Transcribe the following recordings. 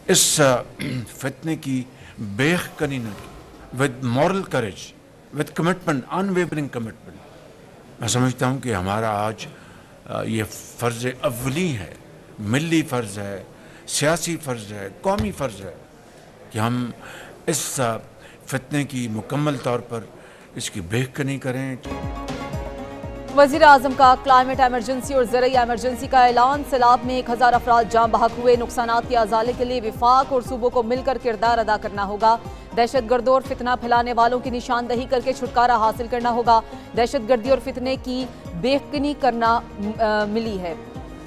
इस फितने की बेखनी न की, with moral courage, with commitment, unwavering commitment. मैं समझता हूँ कि हमारा आज ये फ़र्ज़ अव्वली है, मिली फ़र्ज़ है, सियासी फ़र्ज़ है, कौमी फ़र्ज़ है कि हम इस फितने की मुकम्मल तौर पर इसकी बेखनी करें। वज़ीर आज़म का क्लाइमेट एमरजेंसी और ज़रई एमरजेंसी का ऐलान। सैलाब में 1000 अफराद जान बहक हुए। नुकसानात के अजाले के लिए विफाक और सूबों को मिलकर किरदार अदा करना होगा। दहशतगर्दों और फितना फैलाने वालों की निशानदही करके छुटकारा हासिल करना होगा। दहशतगर्दी और फितने की बेखनी करना मिली है,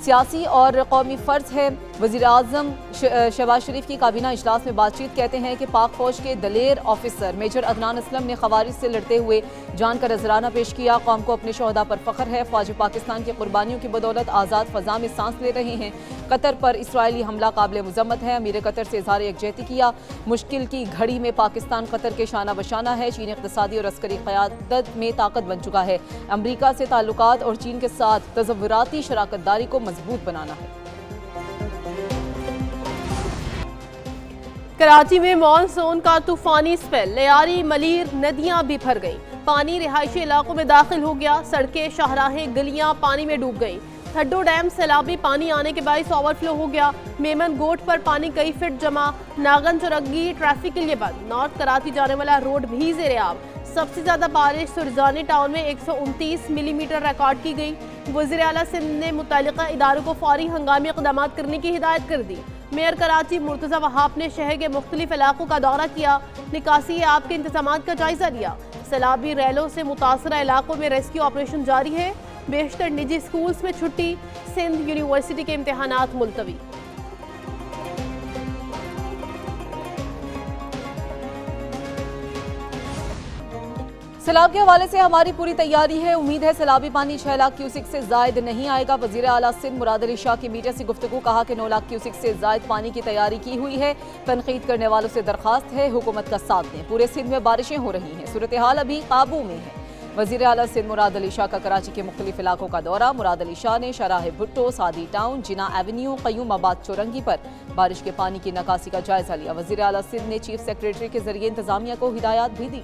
सियासी और कौमी फ़र्ज है। वज़ीर आज़म शहबाज शरीफ की काबीना इजलास में बातचीत कहते हैं कि पाक फ़ौज के दलेर ऑफिसर मेजर अदनान असलम ने खवारिज से लड़ते हुए जान का नजराना पेश किया। कौम को अपने शोहदा पर फ़ख्र है। फ़ौज पाकिस्तान की कुर्बानियों की बदौलत आज़ाद फ़ज़ा में सांस ले रहे हैं। कतर पर इसराइली हमला काबिल मुज़म्मत है। अमीर कतर से इज़हार यकजहती किया। मुश्किल की घड़ी में पाकिस्तान कतर के शाना बशाना है। चीन इक़्तिसादी और अस्करी क़यादत में ताकत बन चुका है। अमरीका से ताल्लुकात और चीन के साथ तज़व्वुराती शराकतदारी को मजबूत बनाना है। कराची में मानसून का तूफानी स्पेल, लियारी मलीर नदियां भी भर गईं। पानी रिहायशी इलाकों में दाखिल हो गया। सड़कें, शाहराहें, गलियां पानी में डूब गईं। थड्डो डैम सैलाबी पानी आने के बायस ओवरफ्लो हो गया। मेमन गोट पर पानी कई फीट जमा। नागन चौरंगी ट्रैफिक के लिए बंद। नॉर्थ कराची जाने वाला रोड भी ज़ेरे आब। सबसे ज्यादा बारिश सुरजानी टाउन में 129 मिलीमीटर रिकॉर्ड की गई। वज़ीर आला सिंध ने मुतल्लिका इदारों को फौरी हंगामी इक़दाम करने की हिदायत कर दी। मेयर कराची मुर्तज़ा वहाब ने शहर के मुख्तलिफ इलाकों का दौरा किया। निकासी आब के इंतजाम का जायजा लिया। सैलाबी रैलों से मुतासरा इलाकों में रेस्क्यू ऑपरेशन जारी है। बेशतर निजी स्कूल्स में छुट्टी। सिंध यूनिवर्सिटी के इम्तहानात मुलतवी। सैलाब के हवाले से हमारी पूरी तैयारी है। उम्मीद है सैलाबी पानी 6 लाख क्यूसिक से जायद नहीं आएगा। वज़ीर आला सिंध मुराद अली शाह की मीडिया से गुफ्तगू, कहा कि 9 लाख क्यूसिक से जायद पानी की तैयारी की हुई है। तनकीद करने वालों से दरखास्त है हुकूमत का साथ दें। पूरे सिंध में बारिशें हो रही हैं, सूरत हाल अभी काबू में है। वज़ीर आला सिंध मुराद अली शाह का कराची के मुख्तलिफ इलाकों का दौरा। मुराद अली शाह ने शाहराह भुट्टो, सादी टाउन, जिना एवेन्यू, क़य्यूमाबाद चौरंगी पर बारिश के पानी की नकासी का जायजा लिया। वज़ीर आला सिंध ने चीफ सेक्रेटरी के जरिए इंतजामिया को हिदायत भी दी।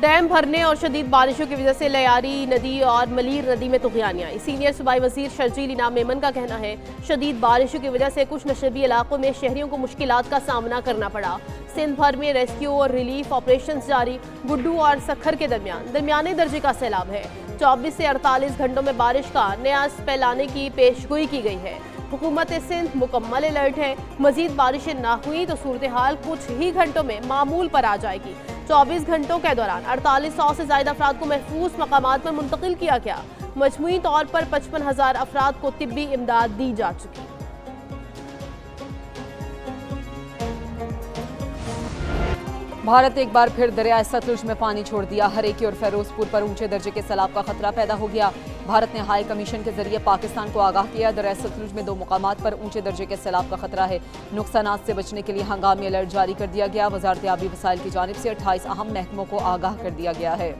डैम भरने और शदीद बारिशों की वजह से लियारी नदी और मलीर नदी में तुग़यानी आई। सीनियर सूबाई वज़ीर शर्जील इनाम मेमन का कहना है शदीद बारिशों की वजह से कुछ नशबी इलाकों में शहरियों को मुश्किलात का सामना करना पड़ा। सिंध भर में रेस्क्यू और रिलीफ ऑपरेशन जारी। गुड्डू और सखर के दरमियाने दर्जे का सैलाब है। 24 से 48 घंटों में बारिश का नया स्पेल आने की पेशगोई की गई है। हुकूमत सिंध मुकम्मल अलर्ट है। मजीद बारिशें ना हुई तो सूरत हाल कुछ ही घंटों में मामूल पर आ जाएगी। 24 घंटों के दौरान 4800 से ज्यादा अफराद को महफूज मकामात पर मुंतकिल किया गया। मजमूई तौर पर 55,000 अफराद को तिब्बी इमदाद दी जा चुकी। भारत एक बार फिर दरिया सतलुज में पानी छोड़ दिया। हरेकी और फिरोजपुर पर ऊंचे दर्जे के सैलाब का खतरा पैदा हो गया। भारत ने हाई कमीशन के जरिए पाकिस्तान को आगाह किया। दरिया सतलुज में 2 मुकामात पर ऊंचे दर्जे के सैलाब का खतरा है। नुकसानात से बचने के लिए हंगामी अलर्ट जारी कर दिया गया। वजारत आबी वसाइल की जानिब से 28 अहम महकमों को आगाह कर दिया गया है।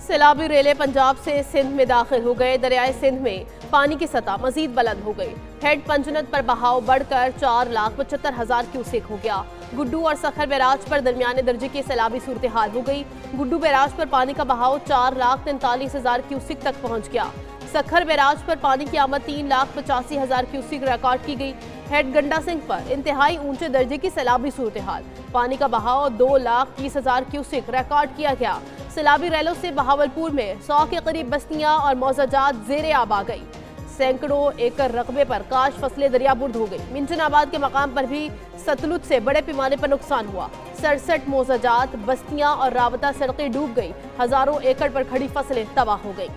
सैलाबी रेले पंजाब से सिंध में दाखिल हो गए। दरियाए सिंध में पानी की सतह मजीद बुलंद हो गई। हेड पंजनत पर बहाव बढ़कर 4,75,000 क्यूसेक हो गया। गुड्डू और सखर बैराज पर दरमियाने दर्जे की सैलाबी सूरत हाल हो गई। गुड्डू बैराज पर पानी का बहाव 4,43,000 क्यूसेक तक पहुंच गया। सखर बैराज पर पानी की आमद 3,85,000 क्यूसेक रिकॉर्ड की गई। हेड गंडा सिंह पर इंतहाई ऊंचे दर्जे की सैलाबी सूरत हाल। पानी का बहाव 2,20,000 क्यूसेक रिकॉर्ड किया गया। सैलाबी रैलों से बहावलपुर में 100 के करीब बस्तियां और मौजाजात ज़ेरे आब आ गई। सैकड़ों एकड़ रकबे पर काश फसलें दरियाबुर्द हो गई। मिंचनाबाद के मकाम पर भी सतलुज से बड़े पैमाने पर नुकसान हुआ। 67 मौजाजात, बस्तियां और राबता सड़कें डूब गई। हजारों एकड़ पर खड़ी फसलें तबाह हो गई।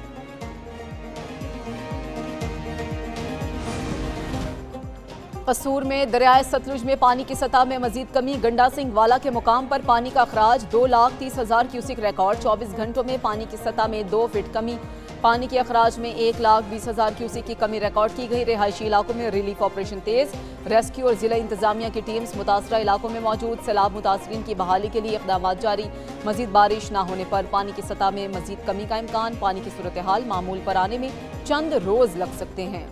कसूर में दरियाए सतलुज में पानी की सतह में मजीद कमी। गंडा सिंह वाला के मुकाम पर पानी का अखराज 2,30,000 क्यूसिक रिकॉर्ड। 24 घंटों में पानी की सतह में 2 फीट कमी। पानी के अखराज में 1,20,000 क्यूसिक की कमी रिकॉर्ड की गई। रिहायशी इलाकों में रिलीफ ऑपरेशन तेज। रेस्क्यू और जिला इंतजामिया की टीम्स मुतासरा इलाकों में मौजूद। सैलाब मुतासरीन की बहाली के लिए इकदाम जारी। मजीद बारिश न होने पर पानी की सतह में मजीद कमी का इम्कान। पानी की सूरत हाल मामूल पर आने में चंद रोज लग सकते हैं।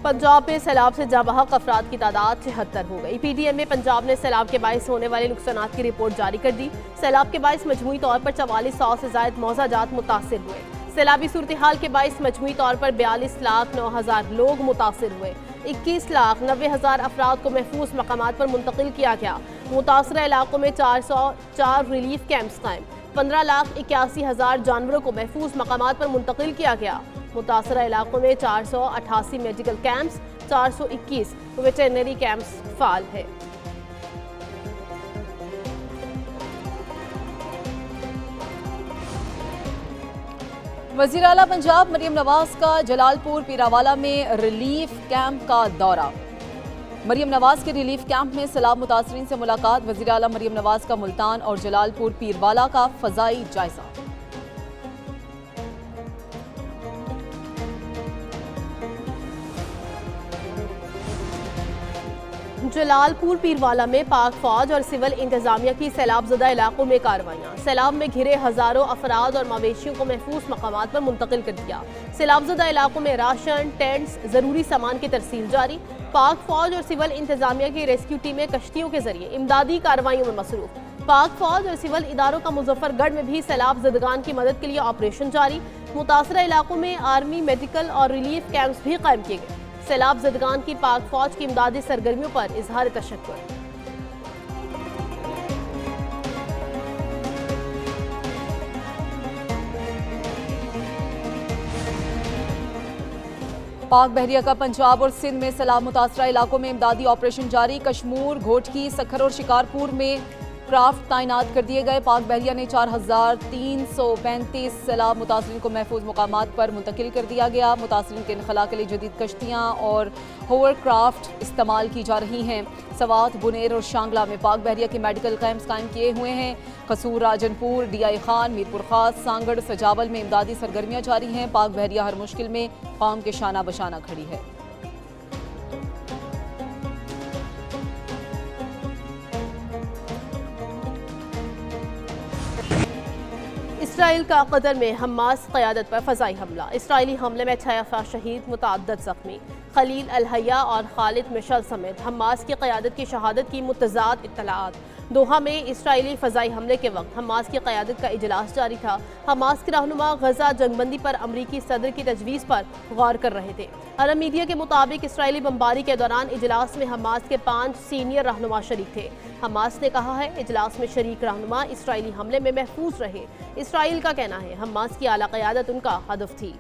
पंजाब में सैलाब से जाँ बहक अफराद की तादाद 76 हो गई। पीटीएम में पंजाब ने सैलाब के बाइस होने वाले नुकसानात की रिपोर्ट जारी कर दी। सैलाब के बाइस मजमूई तौर पर 4400 से ज्यादा मौजाजात मुतासिर हुए। सैलाबी सूरत हाल के बाइस मजमूई तौर पर 42,09,000 लोग मुतासिर हुए। 21,90,000 अफराद को महफूज मकामात पर मुंतकिल किया गया। मुतासरा इलाकों में 404 रिलीफ कैंप्स कायम। 15,81,000 जानवरों को महफूज मकामात पर मुंतकिल किया गया। मुतासरा इलाकों में 488 मेडिकल कैंप्स, 421 वेटरनरी कैंप्स फाल है। वज़ीर आला पंजाब मरियम नवाज का जलालपुर पीरावाला में रिलीफ कैंप का दौरा। मरियम नवाज के रिलीफ कैंप में सैलाब मुतासरीन से मुलाकात। वज़ीर आला मरियम नवाज का मुल्तान और जलालपुर पीरवाला का फजाई जायजा। जलालपुर पीरवाला में पाक फौज और सिविल इंतजामिया की सैलाबजदा इलाकों में कार्रवाइयाँ। सैलाब में घिरे हजारों अफराद और मवेशियों को महफूज मकामात पर मुंतकिल कर दिया। सैलाबजदा इलाकों में राशन, टेंट्स, जरूरी सामान की तरसील जारी। पाक फौज और सिविल इंतजामिया की रेस्क्यू टीमें कश्तियों के जरिए इमदादी कार्रवाइयों में मसरूफ। पाक फौज और सिविल इदारों का मुजफ्फरगढ़ में भी सैलाब ज़दगान की मदद के लिए ऑपरेशन जारी। मुतासरा इलाकों में आर्मी, मेडिकल और रिलीफ कैंप्स भी कायम किए गए। सैलाब ज़दगान की पाक फौज की इमदादी सरगर्मियों पर इजहार तशक्कुर। पाक बहरिया का पंजाब और सिंध में सैलाब मुतासरा इलाकों में इमदादी ऑपरेशन जारी। कशमूर, घोटकी, सखर और शिकारपुर में क्राफ्ट तैनात कर दिए गए। पाक बहरिया ने 4,335 सैलाब मुतासरीन को महफूज मकामात पर मुंतकिल कर दिया गया। मुतासरीन के इनखला के लिए जदीद कश्तियाँ और होवर क्राफ्ट इस्तेमाल की जा रही हैं। सवात, बुनेर और शांगला में पाक बहरिया के मेडिकल कैंप्स कायम किए हुए हैं। कसूर, राजनपुर, DI खान, मीरपुर खास, सांगड़, सजावल में इमदादी सरगर्मियाँ जारी हैं। पाक बहरिया हर मुश्किल में कौम के शाना बशाना खड़ी है। इसराइल का कतर में हमास क़यादत पर फ़ज़ाई हमला। इसराइली हमले में 6 अफराद शहीद, मुतअद्दिद ज़ख्मी। खलील अल-हया और खालिद मिशल समेत हमास की क़यादत की शहादत की मुतज़ाद इत्तलाआत। दोहा में इसराइली फ़ज़ाई हमले के वक्त हमास की क़यादत का इजलास जारी था। हमास के रहनुमा गजा जंगबंदी पर अमरीकी सदर की तजवीज़ पर गौर कर रहे थे। अरब मीडिया के मुताबिक इसराइली बमबारी के दौरान इजलास में हमास के 5 सीनियर रहनुमा शरीक थे। हमास ने कहा है इजलास में शरीक रहनुमा इसराइली हमले में महफूज रहे। इसराइल का कहना है हमास की आला क़यादत उनका हदफ थी।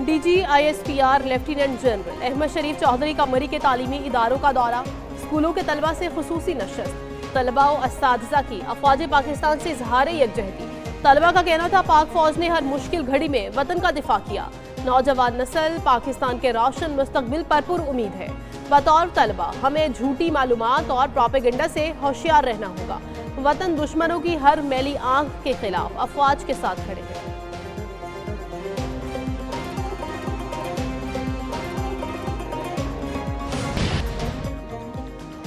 DGISPR लेफ्टिनेंट जनरल अहमद शरीफ चौधरी का मरी के तालीमी इदारों का दौरा। स्कूलों के तलबा से खुसूसी नशस्त। तलबा और असातिज़ा की अफवाज पाकिस्तान से इजहार यकजहती। तलबा का कहना था पाक फौज ने हर मुश्किल घड़ी में वतन का दिफा किया। नौजवान नस्ल पाकिस्तान के रोशन मुस्तकबिल पर पुरुमीद है। बतौर तलबा हमें झूठी मालूमात और प्रोपेगेंडा से होशियार रहना होगा। वतन दुश्मनों की हर मैली आंख के खिलाफ अफवाज के साथ खड़े हैं।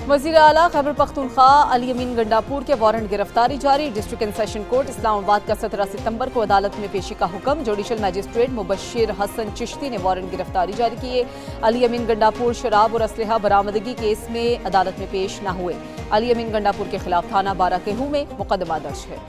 वज़ीर आला खैबर पख्तूनख्वा अली अमीन गंडापुर के वारंट गिरफ्तारी जारी। District and session court Islamabad का 17 सितंबर को अदालत में पेशी का हुक्म। जुडिशल मजिस्ट्रेट मुबश्शिर हसन चिश्ती ने वारंट गिरफ्तारी जारी किए। अली अमीन गंडापुर शराब और असलहा बरामदगी केस में अदालत में पेश न हुए। अली अमीन गंडापुर के खिलाफ थाना 12 केहू में मुकदमा दर्ज है।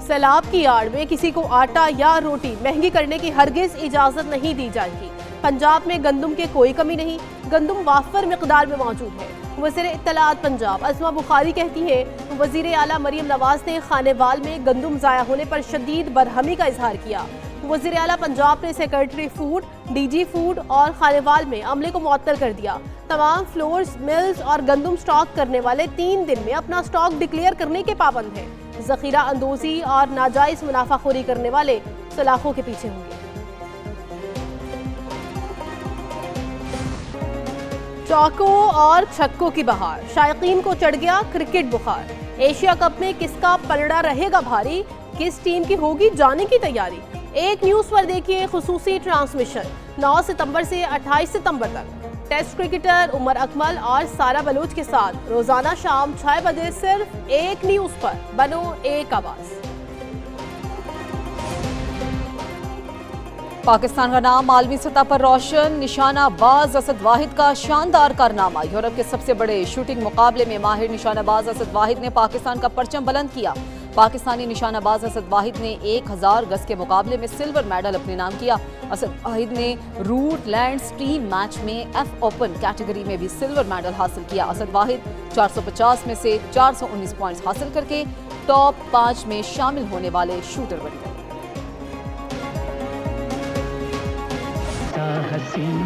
सैलाब की आड़ में किसी को आटा या रोटी महंगी करने की हरगिज इजाजत नहीं दी जाएगी। पंजाब में गंदम के कोई कमी नहीं, गंदम वाफर मिकदार में मौजूद है। वज़ीर इत्तलाआत पंजाब अज़मा बुखारी कहती है वज़ीर आला मरियम नवाज ने खानेवाल में गंदम ज़ाया होने पर शदीद बरहमी का इजहार किया। वज़ीर आला पंजाब ने सेक्रेटरी फूड, डीजी फूड और खानेवाल में अमले को मुअत्तल कर दिया। तमाम फ्लोर्स, मिल्स और गंदम स्टॉक करने वाले 3 दिन में अपना स्टॉक डिक्लेयर करने के पाबंद हैं। जखीरा अंदोजी और नाजायज मुनाफाखोरी करने वाले सलाखों के पीछे होंगे। चौकों और छक्कों की बहार, शायकीन को चढ़ गया क्रिकेट बुखार। एशिया कप में किसका पलड़ा रहेगा भारी, किस टीम की होगी जाने की तैयारी। एक न्यूज़ पर देखिए खुसूसी ट्रांसमिशन 9 सितंबर से 28 सितंबर तक। टेस्ट क्रिकेटर उमर अकमल और सारा बलूच के साथ रोजाना शाम 6 बजे सिर्फ एक न्यूज़ पर। बनो एक आवाज़। पाकिस्तान का नाम आलमी सतह पर रोशन, निशानाबाज असद वाहिद का शानदार कारनामा। यूरोप के सबसे बड़े शूटिंग मुकाबले में माहिर निशानाबाज असद वाहिद ने पाकिस्तान का परचम बुलंद किया। पाकिस्तानी निशानाबाज असद वाहिद ने 1000 गज के मुकाबले में सिल्वर मेडल अपने नाम किया। असद वाहिद ने रूट लैंड्स टीम मैच में एफ ओपन कैटेगरी में भी सिल्वर मेडल हासिल किया। असद वाहिद 450 में से 419 पॉइंट्स हासिल करके टॉप 5 में शामिल होने वाले शूटर बन गए। हसीन